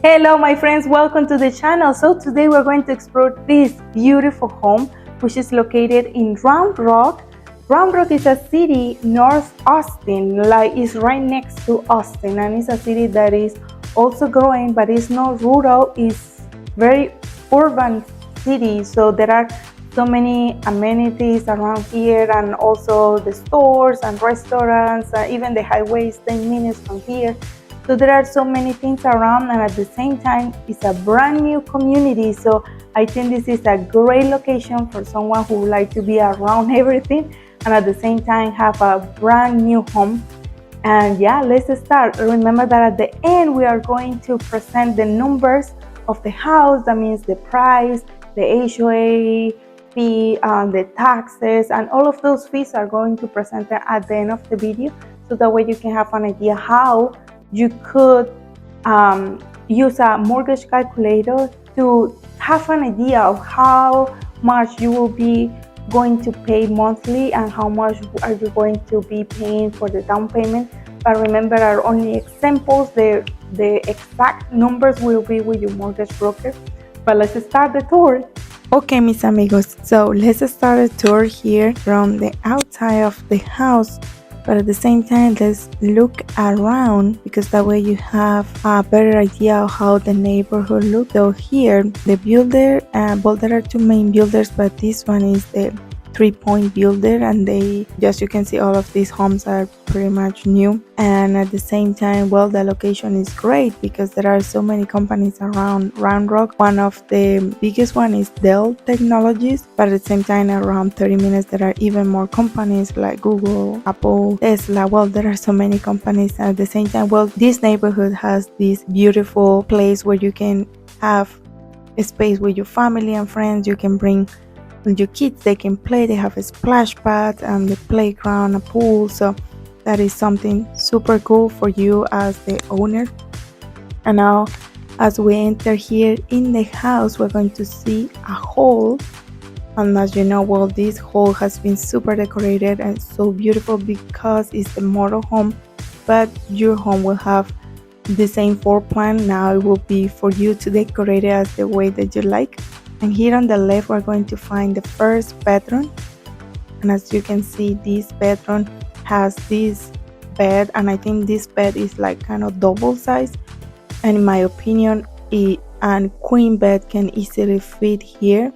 Hello my friends, welcome to the channel. So today we're going to explore this beautiful home which is located in Round Rock. Round Rock is a city north Austin, like it's right next to Austin, and it's a city that is also growing, but it's not rural, it's very urban city. So there are so many amenities around here, and also the stores and restaurants, even the highways 10 minutes from here. So there are so many things around, and at the same time it's a brand new community. So I think this is a great location for someone who would like to be around everything and at the same time have a brand new home. And yeah, let's start. Remember that at the end we are going to present the numbers of the house. That means the price, the HOA fee, the taxes, and all of those fees are going to present at the end of the video, so that way you can have an idea how you could use a mortgage calculator to have an idea of how much you will be going to pay monthly and how much are you going to be paying for the down payment. But remember, are only examples. The exact numbers will be with your mortgage broker. But let's start the tour. Okay, mis amigos, so let's start a tour here from the outside of the house. But at the same time, let's look around, because that way you have a better idea of how the neighborhood looks. So here, the builder, well, there are two main builders, but this one is the 3-point builder, and they, just you can see, all of these homes are pretty much new. And at the same time, well, the location is great because there are so many companies around Round Rock. One of the biggest one is Dell Technologies, but at the same time, around 30 minutes there are even more companies like Google, Apple, Tesla. Well, there are so many companies. And at the same time, well, this neighborhood has this beautiful place where you can have a space with your family and friends. You can bring your kids, they can play, they have a splash pad and the playground, a pool. So that is something super cool for you as the owner. And now as we enter here in the house, we're going to see a hall. And as you know, well, this hall has been super decorated and so beautiful because it's the model home, but your home will have the same floor plan. Now it will be for you to decorate it as the way that you like. And here on the left, we're going to find the first bedroom. And as you can see, this bedroom has this bed, and I think this bed is like kind of double size. And in my opinion, a queen bed can easily fit here.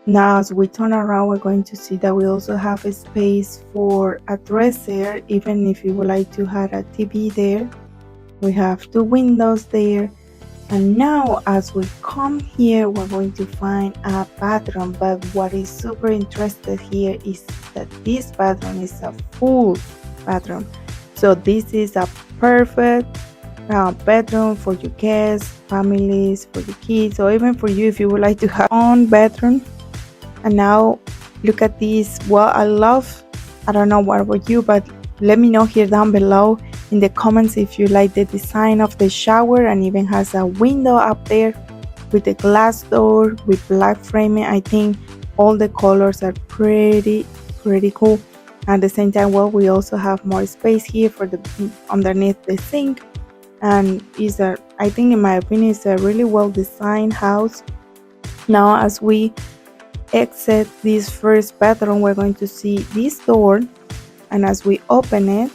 Now, as we turn around, we're going to see that we also have a space for a dresser, even if you would like to have a TV there. We have two windows there. And now as we come here, we're going to find a bathroom. But what is super interesting here is that this bathroom is a full bathroom. So this is a perfect bedroom for your guests, families, for your kids, or even for you if you would like to have your own bedroom. And now look at this. Well, I don't know what about you, but let me know here down below in the comments if you like the design of the shower, and even has a window up there with a glass door with black framing. I think all the colors are pretty cool. At the same time, well, we also have more space here for the underneath the sink, and I think in my opinion, it's a really well designed house. Now as we exit this first bedroom, we're going to see this door, and as we open it,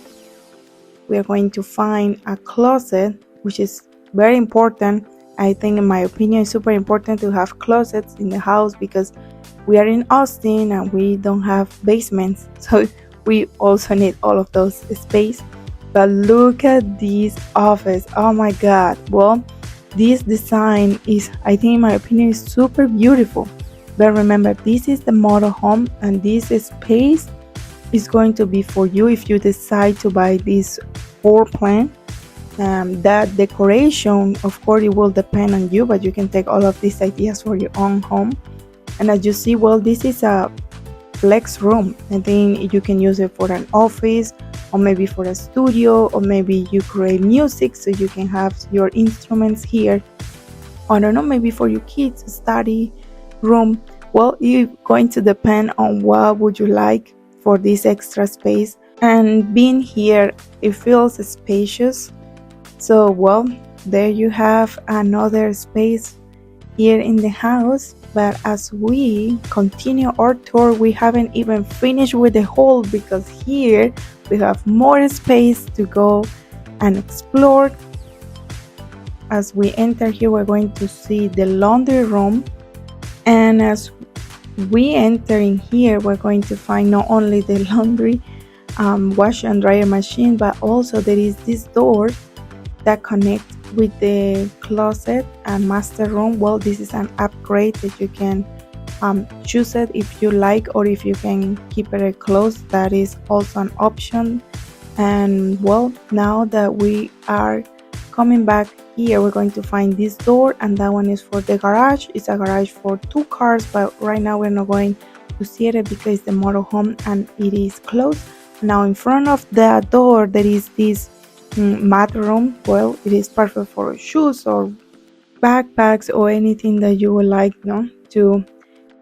we are going to find a closet, which is very important. I think in my opinion, it's super important to have closets in the house because we are in Austin and we don't have basements, so we also need all of those space. But look at this office. Oh my god. Well, this design is, I think in my opinion, is super beautiful. But remember, this is the model home, and this space is going to be for you if you decide to buy this floor plan. That decoration, of course, it will depend on you, but you can take all of these ideas for your own home. And as you see, well, this is a flex room. I think you can use it for an office, or maybe for a studio, or maybe you create music so you can have your instruments here. I don't know, maybe for your kids study room. Well, it's going to depend on what would you like for this extra space. And being here, it feels spacious. So well, there you have another space here in the house. But as we continue our tour, we haven't even finished with the hall, because here we have more space to go and explore. As we enter here, we're going to see the laundry room, and as we enter in here, we're going to find not only the laundry wash and dryer machine, but also there is this door that connects with the closet and master room. Well, this is an upgrade that you can choose it if you like, or if you can keep it closed, that is also an option. And well, now that we are coming back here, we're going to find this door, and that one is for the garage. It's a garage for 2 cars, but right now we're not going to see it because it's the motor home and it is closed. Now in front of the door there is this mat room. Well, it is perfect for shoes or backpacks or anything that you would like, to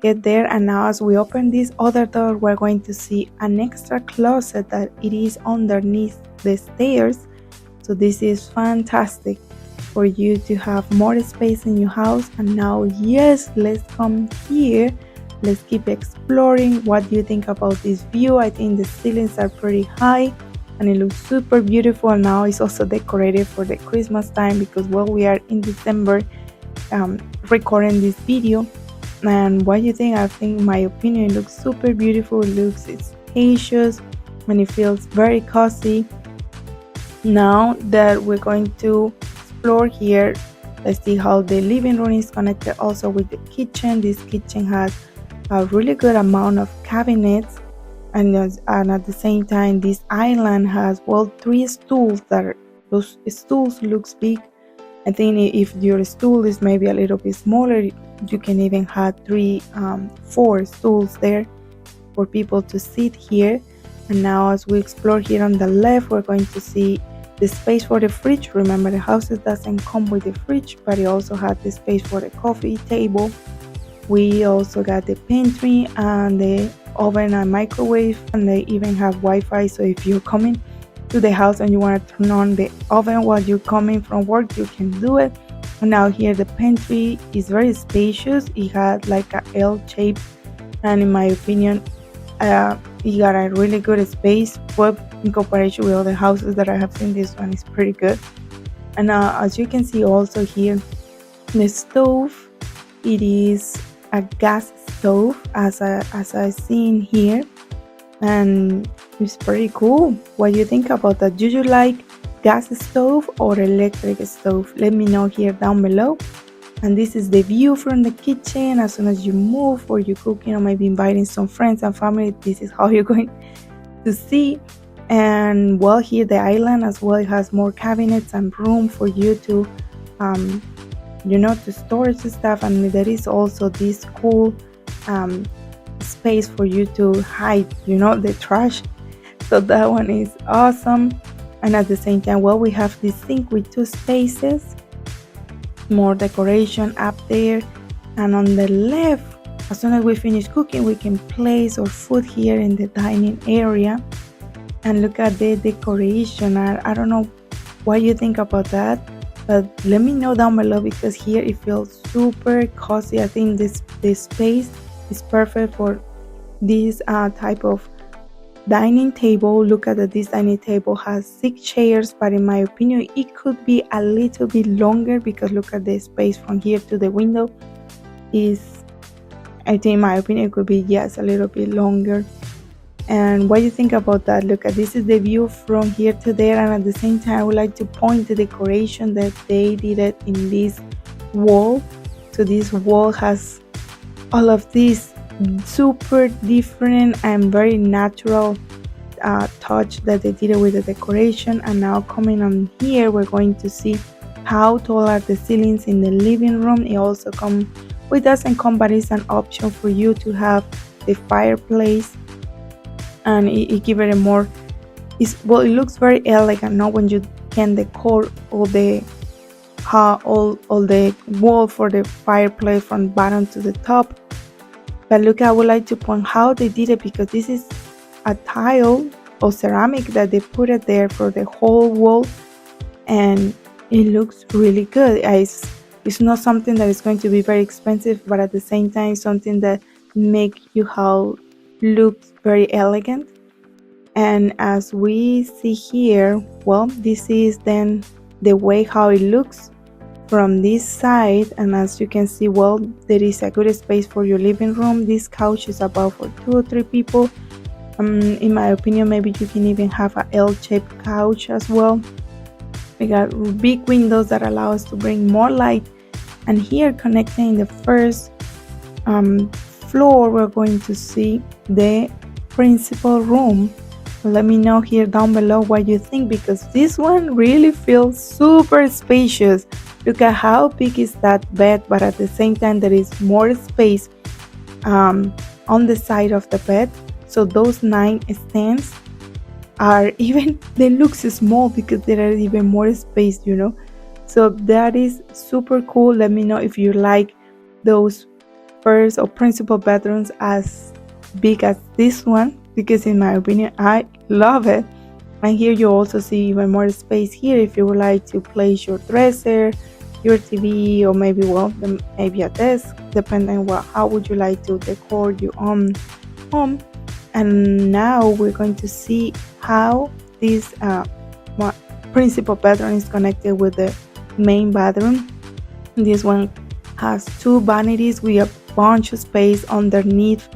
get there. And now as we open this other door, we're going to see an extra closet that it is underneath the stairs. So this is fantastic for you to have more space in your house. And now, yes, let's come here. Let's keep exploring. What do you think about this view? I think the ceilings are pretty high and it looks super beautiful. Now it's also decorated for the Christmas time, because well, we are in December recording this video. And what do you think? I think, in my opinion, it looks super beautiful. It looks spacious and it feels very cozy. Now that we're going to explore here, let's see how the living room is connected also with the kitchen. This kitchen has a really good amount of cabinets, and at the same time this island has, well, 3 stools. Those stools looks big. I think if your stool is maybe a little bit smaller, you can even have 4 stools there for people to sit here. And now as we explore here on the left, we're going to see the space for the fridge. Remember, the houses doesn't come with the fridge, but it also has the space for the coffee table. We also got the pantry and the oven and microwave, and they even have Wi-Fi. So if you're coming to the house and you want to turn on the oven while you're coming from work, you can do it. And now here the pantry is very spacious. It had like a L shape, and in my opinion, it got a really good space. Well, in comparison with other houses that I have seen, this one is pretty good. And as you can see also here, the stove, it is a gas stove, as I seen here, and it's pretty cool. What do you think about that? Do you like gas stove or electric stove? Let me know here down below. And this is the view from the kitchen. As soon as you move or you cook, maybe inviting some friends and family, this is how you're going to see. And well, here the island as well, it has more cabinets and room for you to to store stuff. And there is also this cool space for you to hide the trash. So that one is awesome. And at the same time, well, we have this sink with 2 spaces, more decoration up there. And on the left, as soon as we finish cooking, we can place our food here in the dining area. And look at the decoration. I don't know what you think about that, but let me know down below, because here it feels super cozy. I think this space is perfect for this type of dining table. Look at that. This dining table has 6 chairs, but in my opinion it could be a little bit longer, because look at the space from here to the window I think in my opinion it could be a little bit longer. And what do you think about that? Look at this is the view from here to there. And at the same time, I would like to point the decoration that they did it in this wall. So this wall has all of these super different and very natural touch that they did it with the decoration. And now coming on here, we're going to see how tall are the ceilings in the living room. It also comes with doesn't come, but it's an option for you to have the fireplace, and it gives it a more it looks very elegant now when you can decor all the wall for the fireplace from bottom to the top. But look, I would like to point how they did it, because this is a tile or ceramic that they put it there for the whole wall, and it looks really good. It's not something that is going to be very expensive, but at the same time something that make you how looks very elegant. And as we see here, well, this is then the way how it looks from this side. And as you can see, well, there is a good space for your living room. This couch is about for 2 or 3 people. In my opinion, maybe you can even have a L-shaped couch as well. We got big windows that allow us to bring more light. And here, connecting the first floor, we're going to see the principal room. Let me know here down below what you think, because this one really feels super spacious. Look at how big is that bed, but at the same time there is more space on the side of the bed. So those 9 stands are even, they look small because there is even more space, you know. So that is super cool. Let me know if you like those first or principal bedrooms as big as this one, because in my opinion I love it. And here you also see even more space here if you would like to place your dresser, your TV, or maybe, well, maybe a desk, depending on how would you like to decor your own home. And now we're going to see how this principal bedroom is connected with the main bathroom. This one has 2 vanities with a bunch of space underneath,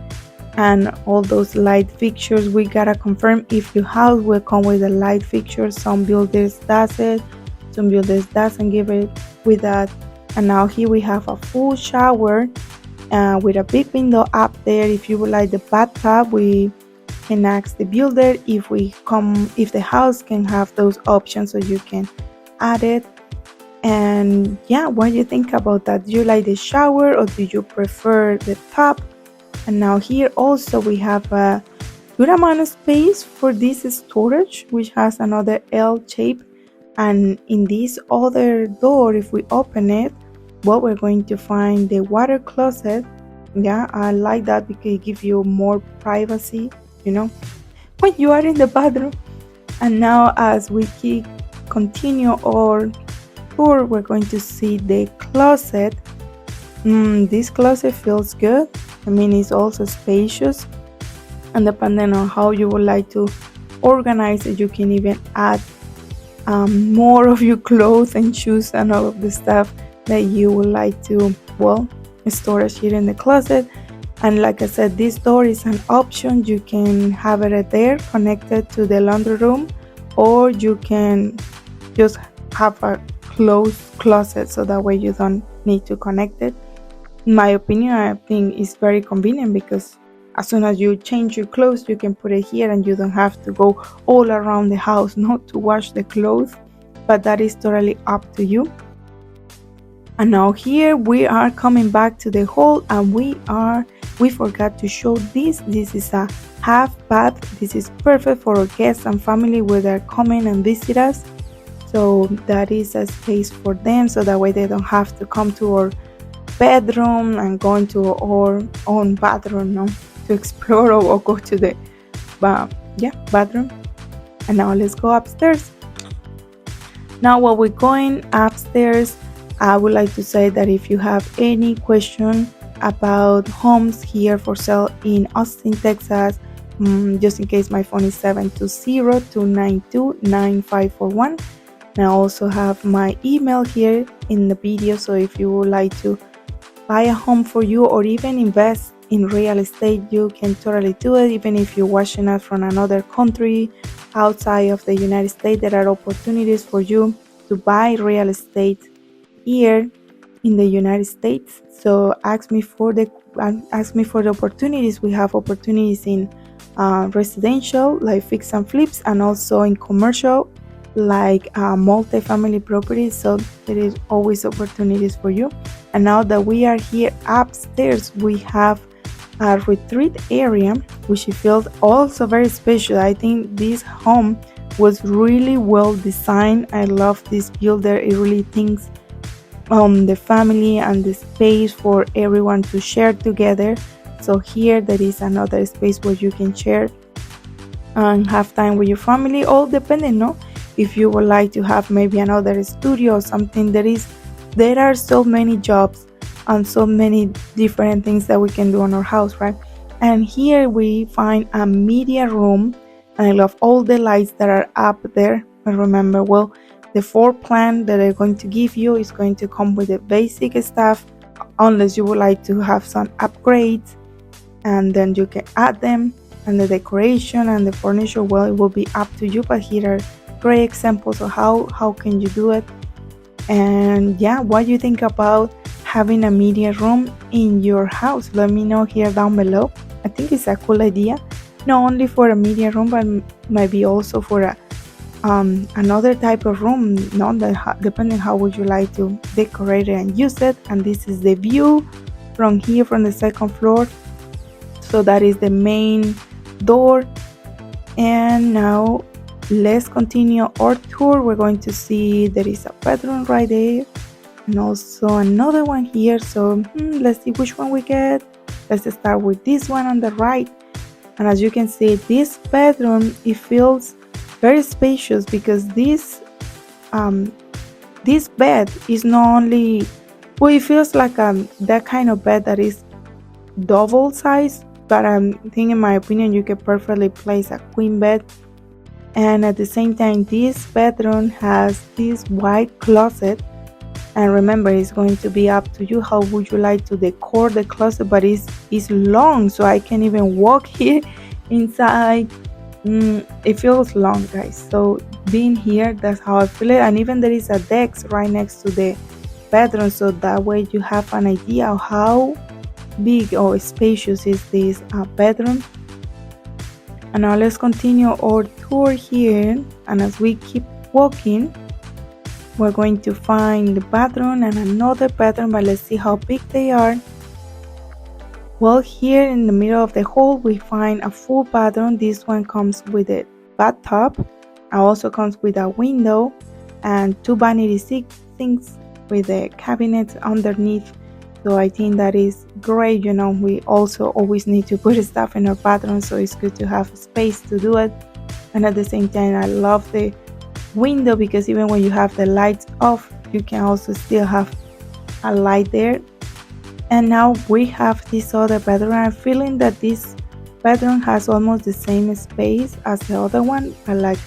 and all those light fixtures. We gotta confirm if your house will come with a light fixture. Some builders does it, some builders doesn't give it with that. And now here we have a full shower with a big window up there. If you would like the bathtub, we can ask the builder if the house can have those options, so you can add it. And yeah, what do you think about that? Do you like the shower or do you prefer the tub? And now here also we have a good amount of space for this storage, which has another L shape. And in this other door, if we open it, well, we're going to find the water closet. Yeah, I like that because it gives you more privacy, you know, when you are in the bathroom. And now as we continue our tour, we're going to see the closet. This closet feels good. I mean, it's also spacious, and depending on how you would like to organize it, you can even add more of your clothes and shoes and all of the stuff that you would like to, well, storage here in the closet. And like I said, this door is an option. You can have it there connected to the laundry room, or you can just have a closed closet, so that way you don't need to connect it. In my opinion, I think it's very convenient, because as soon as you change your clothes, you can put it here and you don't have to go all around the house not to wash the clothes. But that is totally up to you. And now here we are coming back to the hall, and we forgot to show this. This is a half bath. This is perfect for our guests and family when they're coming and visit us. So that is a space for them, so that way they don't have to come to our bedroom and go into our own bathroom, no, to explore or go to the bathroom. And now let's go upstairs. Now while we're going upstairs, I would like to say that if you have any question about homes here for sale in Austin, Texas, just in case, my phone is 720-292-9541. And I also have my email here in the video, so if you would like to buy a home for you or even invest in real estate, you can totally do it. Even if you're watching us from another country outside of the United States, there are opportunities for you to buy real estate here in the United States. So ask me for the opportunities. We have opportunities in residential, like fix and flips, and also in commercial, like multi-family properties. So there is always opportunities for you. And now that we are here upstairs, we have a retreat area, which feels also very special. I think this home was really well designed. I love this builder. It really thinks on the family and the space for everyone to share together. So here there is another space where you can share and have time with your family, all depending, no? if you would like to have maybe another studio or something. There are so many jobs and so many different things that we can do on our house, right? And here we find a media room, and I love all the lights that are up there. But remember, well, the floor plan that they're going to give you is going to come with the basic stuff, unless you would like to have some upgrades, and then you can add them. And the decoration and the furniture, well, it will be up to you, but here are great examples of how can you do it. And yeah, what do you think about having a media room in your house? Let me know here down below. I think it's a cool idea, not only for a media room, but maybe also for a another type of room, not that depending how would you like to decorate it and use it. And this is the view from here, from the second floor. So that is the main door. And now let's continue our tour. We're going to see there is a bedroom right there, and also another one here. So let's see which one we get. Let's start with this one on the right. And as you can see, this bedroom, it feels very spacious, because this bed is not only, well, it feels like that kind of bed that is double size, but I think, in my opinion, you can perfectly place a queen bed. And at the same time, this bedroom has this white closet. And remember, it's going to be up to you how would you like to decor the closet, but it's long, so I can even walk here inside. It feels long, guys. So being here, that's how I feel it. And even there is a desk right next to the bedroom, so that way you have an idea of how big or spacious is this bedroom. And now let's continue our tour here. And as we keep walking, we're going to find the bathroom and another bedroom, but let's see how big they are. Well, here in the middle of the hall, we find a full bathroom. This one comes with a bathtub, and also comes with a window and two vanity sinks with a cabinet underneath. So I think that is great. You know, we also always need to put stuff in our bathroom, so it's good to have space to do it. And at the same time, I love the window, because even when you have the lights off, you can also still have a light there. And now we have this other bedroom. I'm feeling that this bedroom has almost the same space as the other one, but like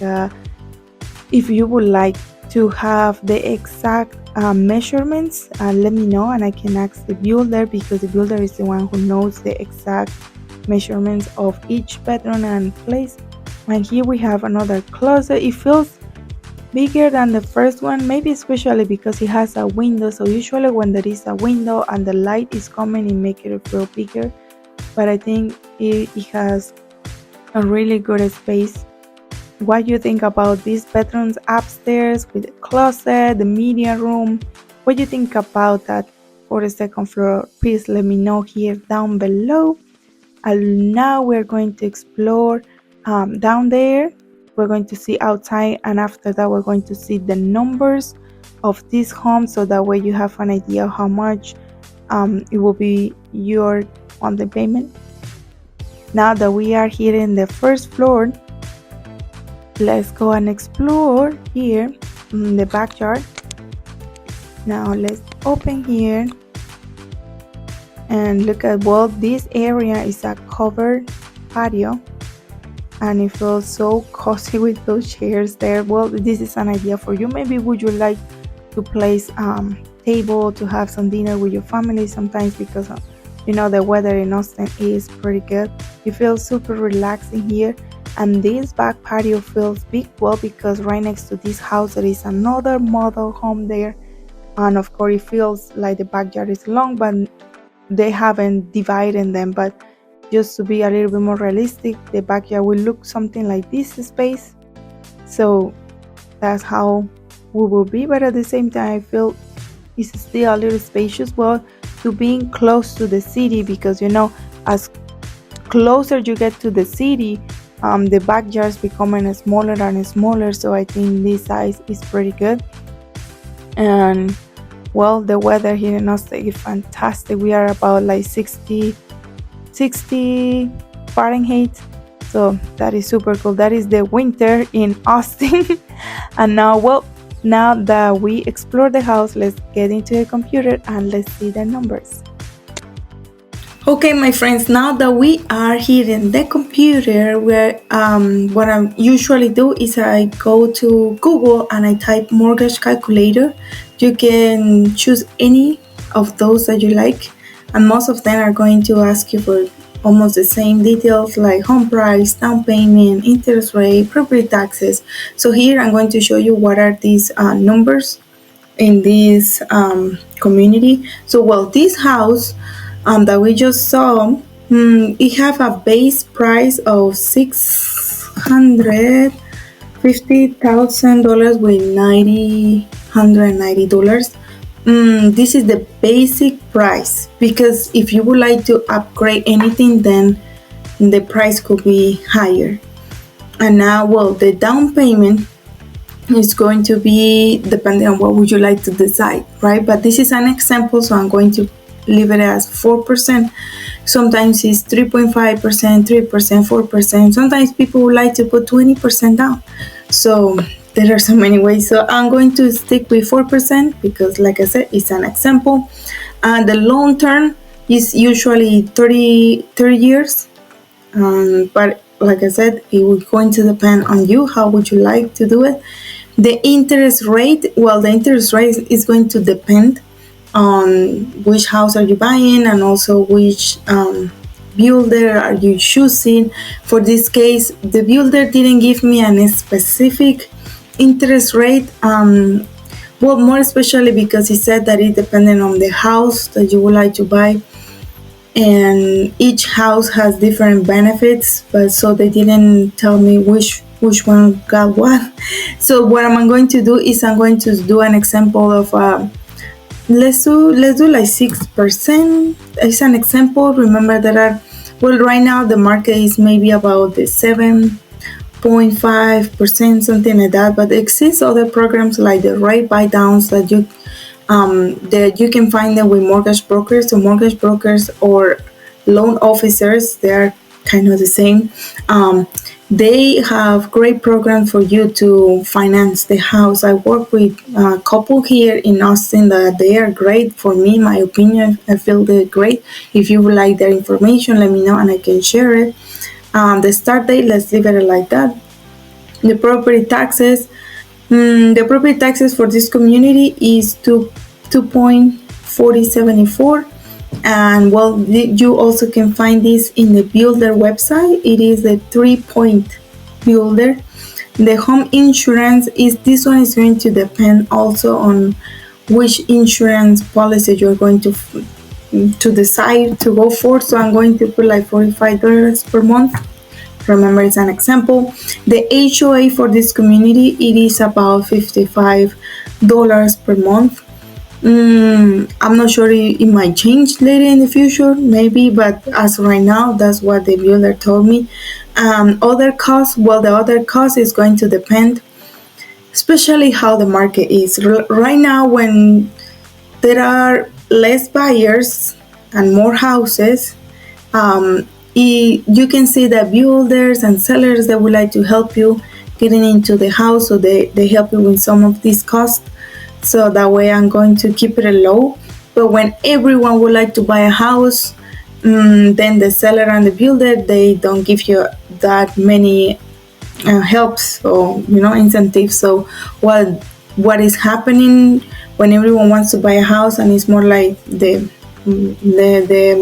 if you would like to have the exact measurements, let me know, and I can ask the builder, because the builder is the one who knows the exact measurements of each bedroom and place. And here we have another closet. It feels bigger than the first one, maybe especially because it has a window. So usually when there is a window and the light is coming, it makes it feel bigger, but I think it has a really good space. What do you think about these bedrooms upstairs with the closet, the media room? What do you think about that for the second floor? Please let me know here down below. And now we're going to explore down there. We're going to see outside, and after that we're going to see the numbers of this home, so that way you have an idea of how much it will be your monthly payment. Now that we are here in the first floor, let's go and explore here in the backyard. Now let's open here and look at, well, this area is a covered patio, and it feels so cozy with those chairs there. Well, this is an idea for you. Maybe would you like to place table to have some dinner with your family sometimes, because you know the weather in Austin is pretty good. It feels super relaxing here. And this back patio feels big, well, because right next to this house there is another model home there, and of course it feels like the backyard is long, but they haven't divided them. But just to be a little bit more realistic, the backyard will look something like this space. So that's how we will be, but at the same time I feel it's still a little spacious, well, to being close to the city, because you know, as closer you get to the city, the backyards becoming smaller and smaller. So I think this size is pretty good. And well, the weather here in Austin is fantastic. We are about like 60 Fahrenheit, so that is super cool. That is the winter in Austin. And now, well, now that we explore the house, let's get into the computer and let's see the numbers. Okay, my friends, now that we are here in the computer, where what I usually do is I go to Google and I type mortgage calculator. You can choose any of those that you like, and most of them are going to ask you for almost the same details like home price, down payment, interest rate, property taxes. So here I'm going to show you what are these numbers in this community. So well, this house that we just saw, it have a base price of $650,000 with $190. This is the basic price, because if you would like to upgrade anything, then the price could be higher. And now, well, the down payment is going to be depending on what would you like to decide, right? But this is an example, so I'm going to leave it as 4%. Sometimes it's 3.5%, 3%, 4%. Sometimes people would like to put 20% down. So there are so many ways. So I'm going to stick with 4% because, like I said, it's an example. And the long term is usually 30 years. But like I said, it will going to depend on you. How would you like to do it? The interest rate, well, the interest rate is going to depend on which house are you buying and also which builder are you choosing. For this case, the builder didn't give me a specific interest rate, well, more especially because he said that it depended on the house that you would like to buy, and each house has different benefits, but so they didn't tell me which one got what. So what I'm going to do is I'm going to do an example of let's do like 6%. It's an example. Remember there are, well, right now the market is maybe about the 7.5%, something like that, but there exists other programs like the rate buy downs that you can find them with mortgage brokers. So mortgage brokers or loan officers, they are kind of the same. They have great programs for you to finance the house. I work with a couple here in Austin that they are great. For me, my opinion, I feel they're great. If you would like their information, let me know and I can share it. The start date, let's leave it like that. The property taxes. The property taxes for this community is 2.4074. And well, you also can find this in the builder website. It is a 3-point builder. The home insurance is, this one is going to depend also on which insurance policy you're going to decide to go for. So I'm going to put like $45 per month. Remember, it's an example. The HOA for this community, it is about $55 per month. I'm not sure it might change later in the future, maybe, but as right now, that's what the builder told me. Other costs, well, the other cost is going to depend, especially how the market is. Right now, when there are less buyers and more houses, you can see that builders and sellers that would like to help you getting into the house, so they help you with some of these costs. So that way I'm going to keep it low. But when everyone would like to buy a house, then the seller and the builder, they don't give you that many helps or incentives. So what is happening when everyone wants to buy a house, and it's more like the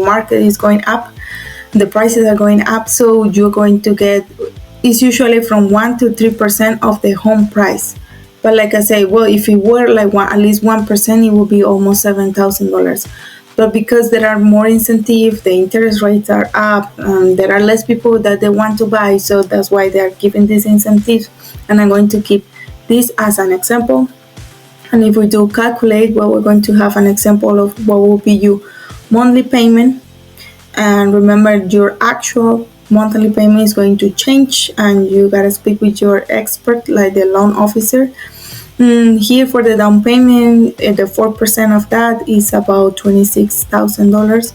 market is going up, the prices are going up, so you're going to get, it's usually from 1 to 3% of the home price. But like I say, well, if it were like at least 1%, it would be almost $7,000. But because there are more incentives, the interest rates are up, there are less people that they want to buy, so that's why they are giving these incentives. And I'm going to keep this as an example. And if we do calculate, well, we're going to have an example of what will be your monthly payment. And remember, your actual monthly payment is going to change, and you gotta speak with your expert, like the loan officer. Here for the down payment, the 4% of that is about $26,000.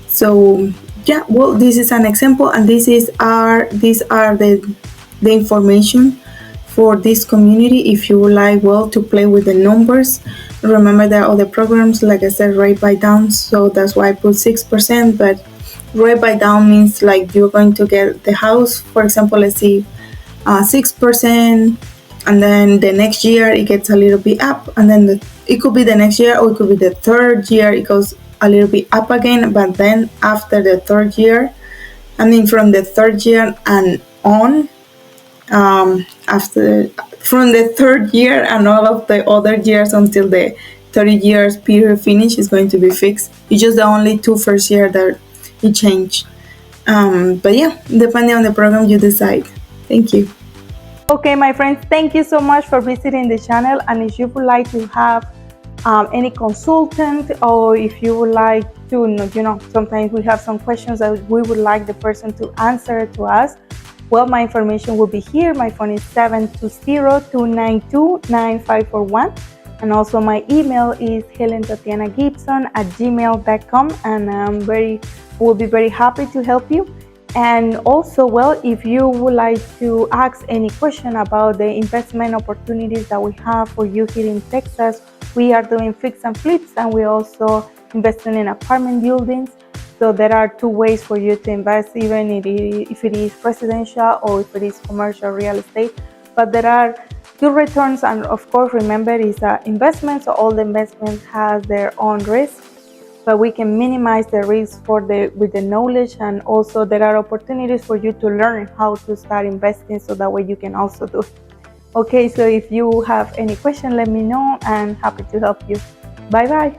So yeah, well, this is an example, and these are the information for this community. If you would like, well, to play with the numbers, remember that all the programs, like I said, rate by down, so that's why I put 6%. But rate by down means like you're going to get the house, for example, let's see, 6%, and then the next year it gets a little bit up, and then it could be the next year, or it could be the third year it goes a little bit up again. But then after the third year, I mean from the third year and on, after from the third year and all of the other years until the 30 years period finish is going to be fixed. It's just the only two first year that it changed. But yeah, depending on the program you decide. Thank you. Okay, my friends, thank you so much for visiting the channel. And if you would like to have any consultant, or if you would like to, sometimes we have some questions that we would like the person to answer to us, well, my information will be here. My phone is 720-292-9541. And also my email is helentatianagibson@gmail.com. And will be very happy to help you. And also, well, if you would like to ask any question about the investment opportunities that we have for you here in Texas, we are doing fix and flips, and we're also investing in apartment buildings. So there are two ways for you to invest, even if it is residential or if it is commercial real estate. But there are good returns, and of course, remember, it's an investment, so all the investments has their own risk. But we can minimize the risk with the knowledge, and also there are opportunities for you to learn how to start investing, so that way you can also do it. Okay, so if you have any question, let me know, and happy to help you. Bye bye.